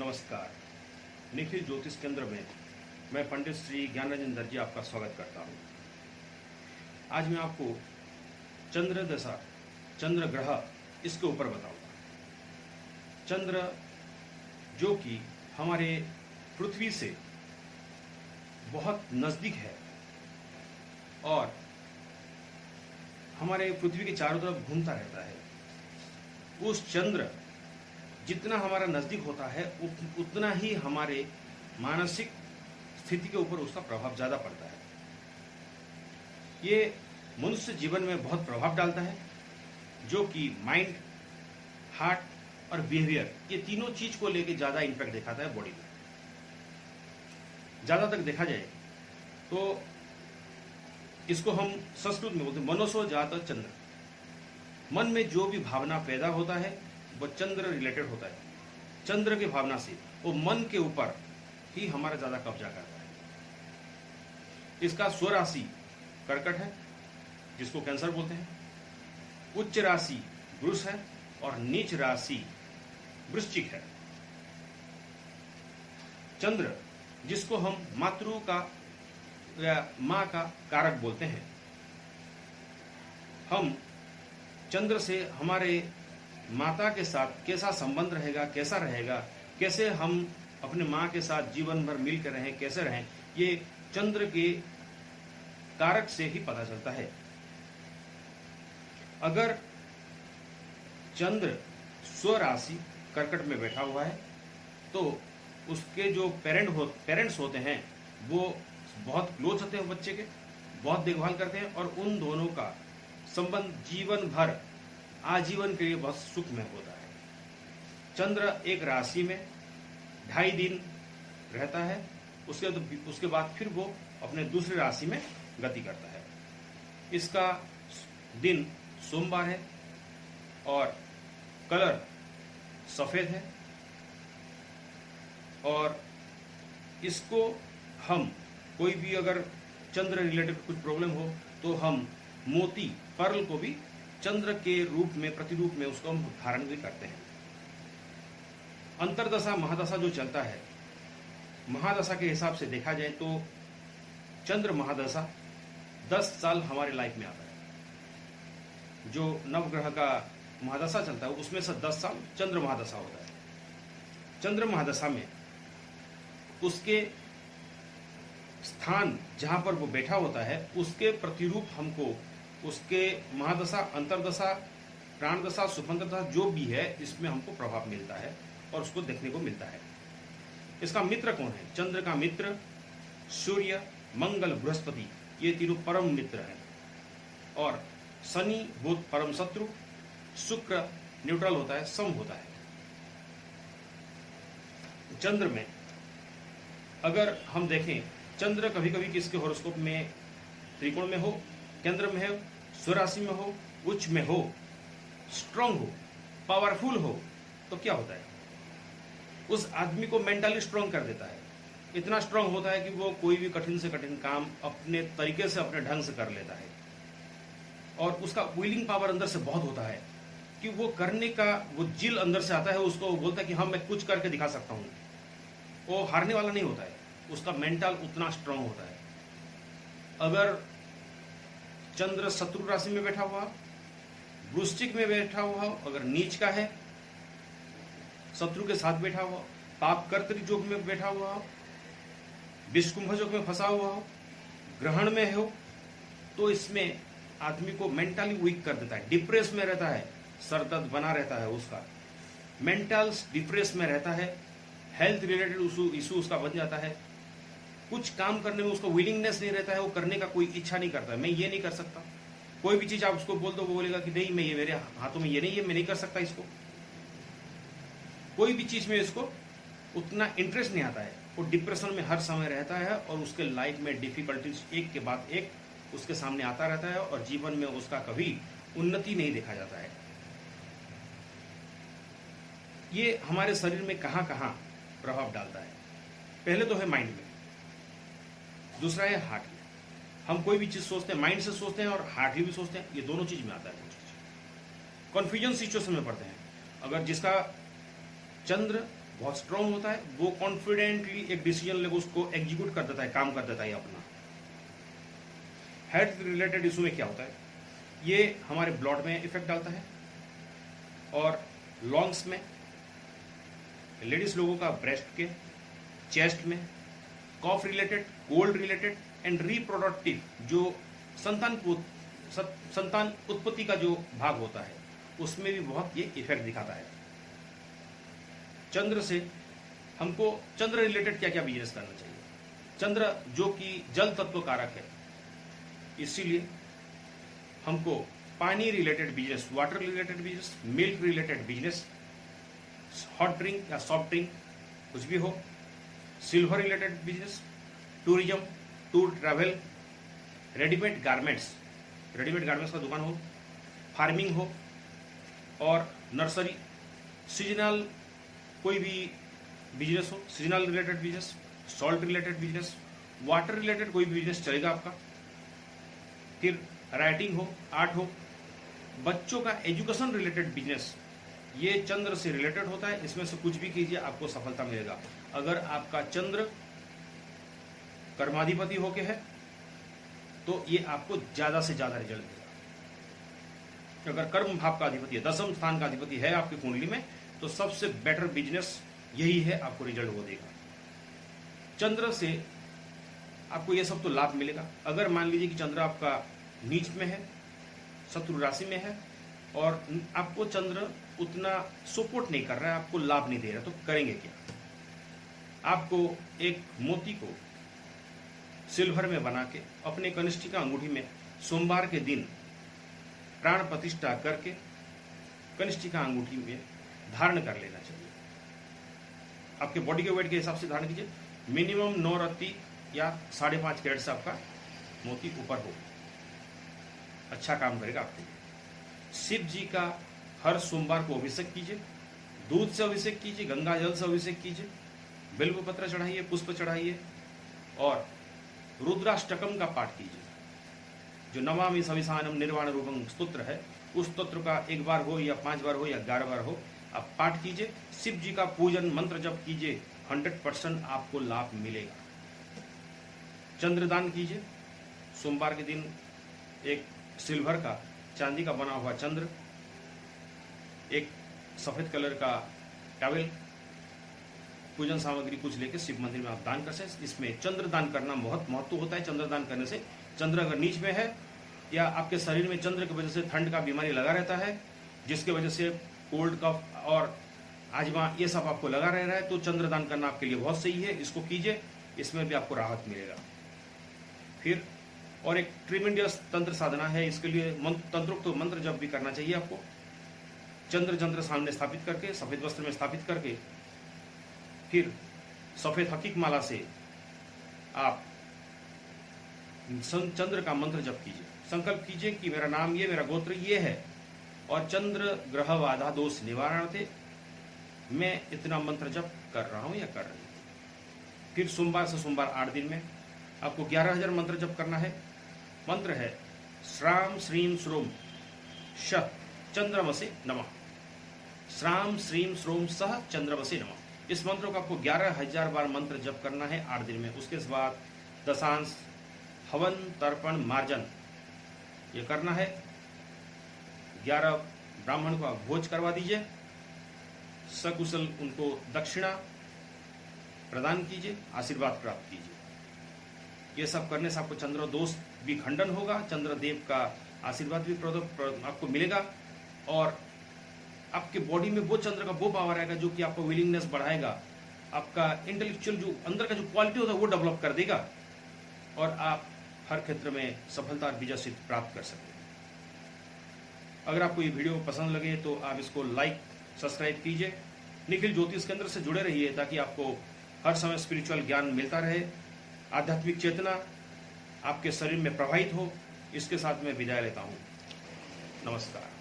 नमस्कार। निखिल ज्योतिष केंद्र में मैं पंडित श्री ज्ञानरंजन दर्जी आपका स्वागत करता हूँ। आज मैं आपको चंद्र दशा, चंद्र ग्रह इसके ऊपर बताऊंगा। चंद्र जो कि हमारे पृथ्वी से बहुत नज़दीक है और हमारे पृथ्वी के चारों तरफ घूमता रहता है। उस चंद्र जितना हमारा नज़दीक होता है उतना ही हमारे मानसिक स्थिति के ऊपर उसका प्रभाव ज़्यादा पड़ता है। ये मनुष्य जीवन में बहुत प्रभाव डालता है, जो कि माइंड, हार्ट और बिहेवियर, ये तीनों चीज को लेके ज़्यादा इम्पैक्ट दिखाता है बॉडी में। ज़्यादा तक देखा जाए तो इसको हम संस्कृत में बोलते हैं मनोसो जात चंद्र। मन में जो भी भावना पैदा होता है वो चंद्र रिलेटेड होता है। चंद्र की भावना से वो मन के ऊपर ही हमारा ज्यादा कब्जा करता है। इसका स्वराशि कर्कट है, जिसको कैंसर बोलते हैं। उच्च राशि वृष है और नीच राशि वृश्चिक है। चंद्र जिसको हम मातृ का या मां का कारक बोलते हैं। हम चंद्र से हमारे माता के साथ कैसा संबंध रहेगा, कैसा रहेगा, कैसे हम अपने माँ के साथ जीवन भर मिलकर रहें, कैसे रहें, ये चंद्र के कारक से ही पता चलता है। अगर चंद्र स्वराशि कर्कट में बैठा हुआ है तो उसके जो पेरेंट्स होते हैं वो बहुत क्लोज होते हैं बच्चे के, बहुत देखभाल करते हैं और उन दोनों का संबंध जीवन भर, आजीवन के लिए बहुत सुखमय होता है। चंद्र एक राशि में 2.5 दिन रहता है, उसके बाद फिर वो अपने दूसरी राशि में गति करता है। इसका दिन सोमवार है और कलर सफेद है और इसको हम कोई भी अगर चंद्र रिलेटेड कुछ प्रॉब्लम हो तो हम मोती पर्ल को भी चंद्र के रूप में, प्रतिरूप में उसको हम धारण भी करते हैं। अंतरदशा महादशा जो चलता है, महादशा के हिसाब से देखा जाए तो चंद्र महादशा 10 साल हमारे लाइफ में आता है। जो नवग्रह का महादशा चलता है उसमें से 10 साल चंद्र महादशा होता है। चंद्र महादशा में उसके स्थान जहां पर वो बैठा होता है उसके प्रतिरूप हमको उसके महादशा, अंतरदशा, प्राणदशा, सुपंदशा जो भी है इसमें हमको प्रभाव मिलता है और उसको देखने को मिलता है। इसका मित्र कौन है? चंद्र का मित्र सूर्य, मंगल, बृहस्पति, ये तीनों परम मित्र हैं और शनि बुध परम शत्रु, शुक्र न्यूट्रल होता है, सम होता है। चंद्र में अगर हम देखें, चंद्र कभी कभी किसके हॉरोस्कोप में त्रिकोण में हो, केंद्र में हो, स्वराशि में हो, उच्च में हो, स्ट्रांग हो, पावरफुल हो, तो क्या होता है? उस आदमी को मेंटली स्ट्रांग कर देता है। इतना स्ट्रांग होता है कि वो कोई भी कठिन से कठिन काम अपने तरीके से, अपने ढंग से कर लेता है और उसका विलिंग पावर अंदर से बहुत होता है कि वो करने का वो जिल अंदर से आता है। उसको बोलता है कि हाँ मैं कुछ करके दिखा सकता हूँ। वो हारने वाला नहीं होता है, उसका मेंटल उतना स्ट्रांग होता है। अगर चंद्र शत्रु राशि में बैठा हुआ, वृश्चिक में बैठा हुआ, अगर नीच का है, शत्रु के साथ बैठा हुआ, पाप कर्तरी योग में बैठा हुआ हो, विषकुंभ योग में फंसा हुआ हो, ग्रहण में हो, तो इसमें आदमी को मेंटली वीक कर देता है, डिप्रेस में रहता है, सर दर्द बना रहता है, उसका मेंटल डिप्रेस में रहता है, हेल्थ रिलेटेड इशू उसका बन जाता है, कुछ काम करने में उसको विलिंगनेस नहीं रहता है, वो करने का कोई इच्छा नहीं करता है। मैं ये नहीं कर सकता, कोई भी चीज आप उसको बोल दो वो बोलेगा कि नहीं, मैं ये, मेरे हाथों में ये नहीं है, मैं नहीं कर सकता इसको। कोई भी चीज में इसको उतना इंटरेस्ट नहीं आता है। वो डिप्रेशन में हर समय रहता है और उसके लाइफ में डिफिकल्टीज एक के बाद एक उसके सामने आता रहता है और जीवन में उसका कभी उन्नति नहीं देखा जाता है। ये हमारे शरीर में कहां कहां प्रभाव डालता है? पहले तो है माइंड में, दूसरा है हार्ट में। हम कोई भी चीज सोचते हैं, माइंड से सोचते हैं और हार्ट भी सोचते हैं, ये दोनों चीज में आता है। कॉन्फ्यूजन सिचुएशन में पड़ते हैं। अगर जिसका चंद्र बहुत स्ट्रांग होता है, वो कॉन्फिडेंटली एक डिसीजन लेकर उसको एग्जीक्यूट कर देता है, काम कर देता है अपना। हेल्थ रिलेटेड इशू में क्या होता है, ये हमारे ब्लड में इफेक्ट डालता है और लंग्स में, लेडीज लोगों का ब्रेस्ट के, चेस्ट में, cough related, cold related and reproductive जो संतान उत्पत्ति का जो भाग होता है उसमें भी बहुत ये इफेक्ट दिखाता है। चंद्र से हमको चंद्र रिलेटेड क्या क्या बिजनेस करना चाहिए। चंद्र जो कि जल तत्व कारक है, इसीलिए हमको पानी related business, water related business, milk related business, hot drink या सॉफ्ट ड्रिंक कुछ भी हो, silver related business, tourism, tour travel, readymade garments का दुकान हो, फार्मिंग हो और नर्सरी, सीजनल कोई भी बिजनेस हो, seasonal related business, salt related business, water related कोई भी बिजनेस चलेगा आपका। फिर राइटिंग हो, आर्ट हो, बच्चों का एजुकेशन रिलेटेड बिजनेस, ये चंद्र से रिलेटेड होता है। इसमें से कुछ भी कीजिए आपको सफलता मिलेगा। अगर आपका चंद्र कर्माधिपति होके है तो ये आपको ज्यादा से ज्यादा रिजल्ट देगा। अगर कर्म भाव का अधिपति है, दसम स्थान का अधिपति है आपकी कुंडली में, तो सबसे बेटर बिजनेस यही है, आपको रिजल्ट वो देगा। चंद्र से आपको ये सब तो लाभ मिलेगा। अगर मान लीजिए कि चंद्र आपका नीच में है, शत्रु राशि में है और आपको चंद्र उतना सपोर्ट नहीं कर रहा है, आपको लाभ नहीं दे रहा, तो करेंगे क्या? आपको एक मोती को सिल्वर में बना के अपने कनिष्ठिका अंगूठी में सोमवार के दिन प्राण प्रतिष्ठा करके कनिष्ठिका अंगूठी में धारण कर लेना चाहिए। आपके बॉडी के वेट के हिसाब से धारण कीजिए। मिनिमम 9 रत्ती या 5.5 कैरेट से आपका मोती ऊपर हो, अच्छा काम करेगा आपके लिए। शिव जी का हर सोमवार को अभिषेक कीजिए, दूध से अभिषेक कीजिए, गंगा जल से अभिषेक कीजिए, बिल्व पत्र चढ़ाइए, पुष्प चढ़ाइए और रुद्राष्टकम का पाठ कीजिए। जो नमामि सविशानम निर्वाण रूपम स्तोत्र है, उस स्तोत्र का 1 बार हो या 5 बार हो या 11 बार हो, आप पाठ कीजिए। शिव जी का पूजन मंत्र जप कीजिए, 100% आपको लाभ मिलेगा। चंद्रदान कीजिए। सोमवार के दिन एक सिल्वर का, चांदी का बना हुआ चंद्र, एक सफेद कलर का टॉवेल, पूजन सामग्री कुछ लेके शिव मंदिर में आप दान कर सकते हैं। इसमें चंद्र दान करना बहुत महत्व होता है। चंद्र दान करने से, चंद्र अगर नीच में है या आपके शरीर में चंद्र की वजह से ठंड का बीमारी लगा रहता है, जिसके वजह से कोल्ड कफ और आजमा ये सब आपको लगा रह रहा है, तो चंद्र दान करना आपके लिए बहुत सही है। इसको कीजिए, इसमें भी आपको राहत मिलेगा। फिर और एक ट्रिमेंडियस तंत्र साधना है, इसके लिए तंत्रोक्त तो मंत्र जप भी करना चाहिए आपको। चंद्र सामने स्थापित करके, सफेद वस्त्र में स्थापित करके, फिर सफेद हकीक माला से आप चंद्र का मंत्र जप कीजिए। संकल्प कीजिए कि मेरा नाम ये, मेरा गोत्र ये है और चंद्र ग्रह बाधा दोष निवारण थे, मैं इतना मंत्र जप कर रहा हूं या कर रही हूं। फिर सोमवार से सोमवार 8 दिन में आपको 11,000 मंत्र जप करना है। मंत्र है श्राम श्रीम श्रोम श चंद्रमसे नमः। श्राम श्रीम श्रोम सह चंद्रमसे नमः। इस मंत्र को आपको 11,000 बार मंत्र जप करना है 8 दिन में। उसके बाद दशांश, हवन, तर्पण, मार्जन ये करना है। 11 ब्राह्मण को आप भोज करवा दीजिए, सकुशल उनको दक्षिणा प्रदान कीजिए, आशीर्वाद प्राप्त कीजिए। ये सब करने से आपको चंद्र दोष भी खंडन होगा, चंद्रदेव का आशीर्वाद भी आपको मिलेगा और आपके बॉडी में वो चंद्र का वो पावर आएगा जो कि आपको विलिंगनेस बढ़ाएगा, आपका इंटेलेक्चुअल जो अंदर का जो क्वालिटी होता है वो डेवलप कर देगा और आप हर क्षेत्र में सफलता और विजय सिद्ध प्राप्त कर सकते हैं। अगर आपको ये वीडियो पसंद लगे तो आप इसको लाइक, सब्सक्राइब कीजिए। निखिल ज्योतिष केंद्र से जुड़े रहिए ताकि आपको हर समय स्पिरिचुअल ज्ञान मिलता रहे, आध्यात्मिक चेतना आपके शरीर में प्रवाहित हो। इसके साथ मैं विदाई लेता हूँ। नमस्कार।